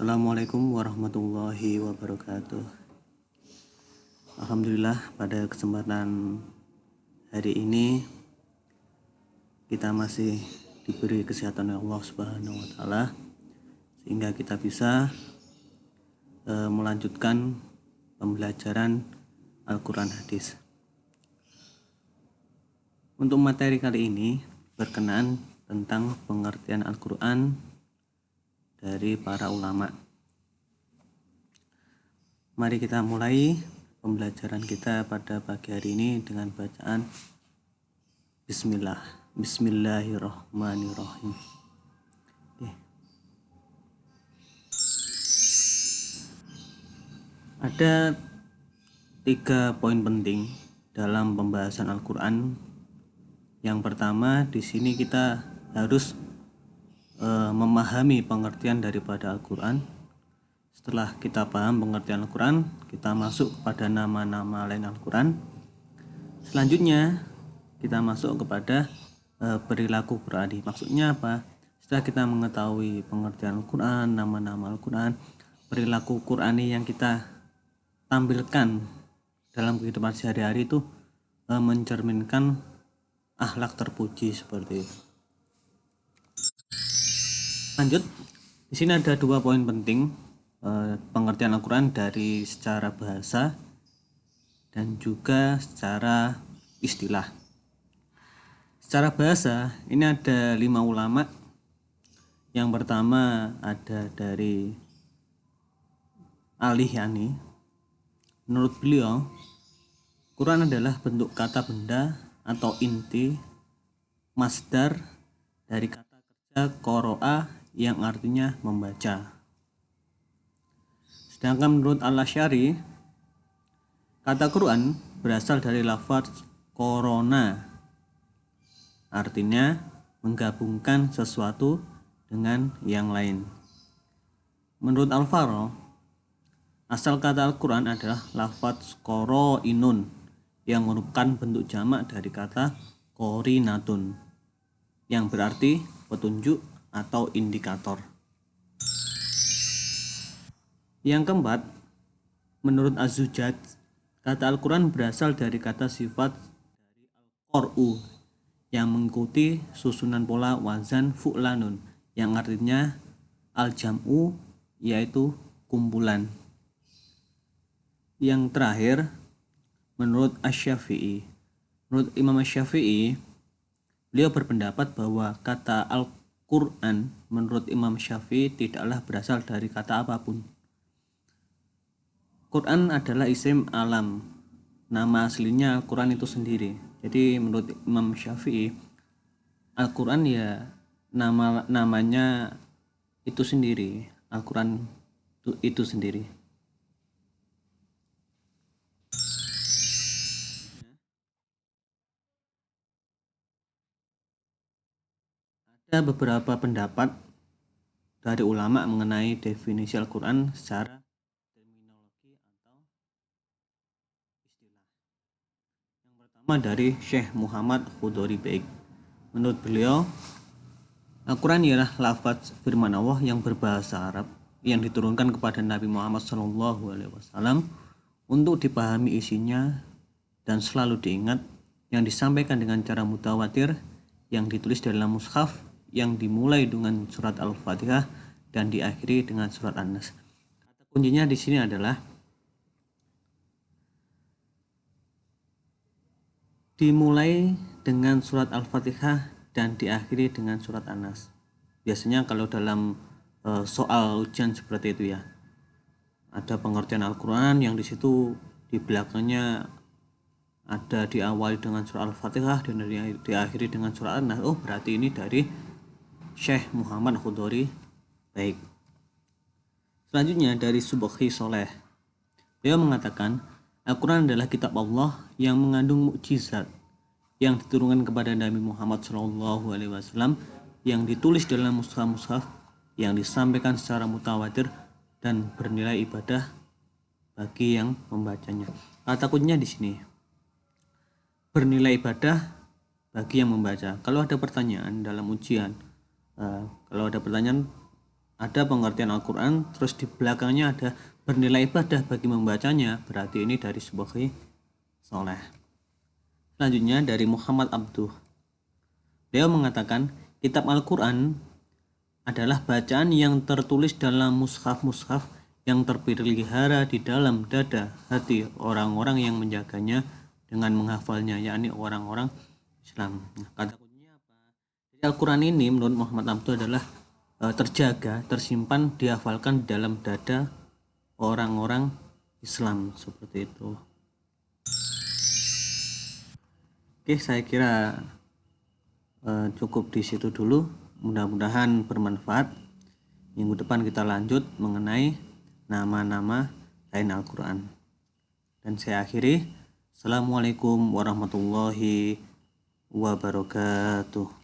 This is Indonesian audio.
Assalamualaikum warahmatullahi wabarakatuh. Alhamdulillah, pada kesempatan hari ini kita masih diberi kesehatan oleh Allah Subhanahu wa taala sehingga kita bisa melanjutkan pembelajaran Al-Qur'an hadis. Untuk materi kali ini berkenaan tentang pengertian Al-Qur'an dari para ulama. Mari kita mulai pembelajaran kita pada pagi hari ini dengan bacaan Bismillahirrahmanirrahim. Ada 3 poin penting dalam pembahasan Al-Qur'an. Yang pertama, di sini kita harus memahami pengertian daripada Al-Qur'an. Setelah kita paham pengertian Al-Qur'an, kita masuk kepada nama-nama lain Al-Qur'an. Selanjutnya, kita masuk kepada perilaku Qur'ani. Maksudnya apa? Setelah kita mengetahui pengertian Al-Qur'an, nama-nama Al-Qur'an, perilaku Qur'ani yang kita tampilkan dalam kehidupan sehari-hari itu mencerminkan akhlak terpuji seperti itu. Lanjut, di sini ada 2 poin penting pengertian Al-Qur'an dari secara bahasa dan juga secara istilah. Secara bahasa ini ada 5 ulama. Yang pertama ada dari Al-Yani. Menurut beliau, Quran adalah bentuk kata benda atau inti masdar dari kata kerja qoro'a yang artinya membaca. Sedangkan menurut Al-Asy'ari, kata Quran berasal dari lafaz korona, artinya menggabungkan sesuatu dengan yang lain. Menurut Al-Faro, asal kata Al-Quran adalah lafaz qoro'inun yang merupakan bentuk jamak dari kata qorinatun yang berarti petunjuk atau indikator. Yang keempat, menurut Az-Zujaj, kata Al-Quran berasal dari kata sifat dari Al-Qur'u yang mengikuti susunan pola wazan fu'lanun yang artinya al-jam'u, yaitu kumpulan. Yang terakhir, menurut Asy-Syafi'i. Menurut Imam Asy-Syafi'i, beliau berpendapat bahwa kata Al-Quran menurut Imam Syafi'i tidaklah berasal dari kata apapun. Quran adalah isim alam, nama aslinya Al-Quran itu sendiri. Jadi menurut Imam Syafi'i, Al-Quran ya namanya itu sendiri, Al-Quran itu sendiri. Ada beberapa pendapat dari ulama mengenai definisi Al-Quran secara terminologi atau istilah. Yang pertama dari Syekh Muhammad Khudori Baik. Menurut beliau, Al-Quran ialah lafaz firman Allah yang berbahasa Arab yang diturunkan kepada Nabi Muhammad SAW untuk dipahami isinya dan selalu diingat, yang disampaikan dengan cara mutawatir, yang ditulis dalam mushaf, yang dimulai dengan surat Al-Fatihah dan diakhiri dengan surat An-Nas. Kata kuncinya di sini adalah dimulai dengan surat Al-Fatihah dan diakhiri dengan surat An-Nas. Biasanya kalau dalam soal ujian seperti itu ya, ada pengertian Al-Quran yang di situ di belakangnya ada diawali dengan surat Al-Fatihah dan diakhiri dengan surat An-Nas. Oh, berarti ini dari Syekh Muhammad Khudori Baik. Selanjutnya dari Subhi Soleh. Beliau mengatakan, Al-Quran adalah kitab Allah yang mengandung mukjizat yang diturunkan kepada Nabi Muhammad SAW, yang ditulis dalam mushaf-mushaf, yang disampaikan secara mutawatir dan bernilai ibadah bagi yang membacanya. Kata kuncinya di sini, bernilai ibadah bagi yang membaca. Kalau ada pertanyaan dalam ujian, kalau ada pertanyaan ada pengertian Al-Quran, terus di belakangnya ada bernilai ibadah bagi membacanya, berarti ini dari sebuah soleh. Selanjutnya dari Muhammad Abduh. Beliau mengatakan, kitab Al-Quran adalah bacaan yang tertulis dalam mushaf-mushaf yang terpelihara di dalam dada hati orang-orang yang menjaganya dengan menghafalnya, yakni orang-orang Islam. Nah, kata kuncinya apa? Jadi Al-Quran ini menurut Muhammad Abduh adalah terjaga, tersimpan, dihafalkan di dalam dada orang-orang Islam, seperti itu. Oke, saya kira cukup di situ dulu. Mudah-mudahan bermanfaat. Minggu depan kita lanjut mengenai nama-nama lain Al-Quran. Dan saya akhiri. Assalamualaikum warahmatullahi wabarakatuh.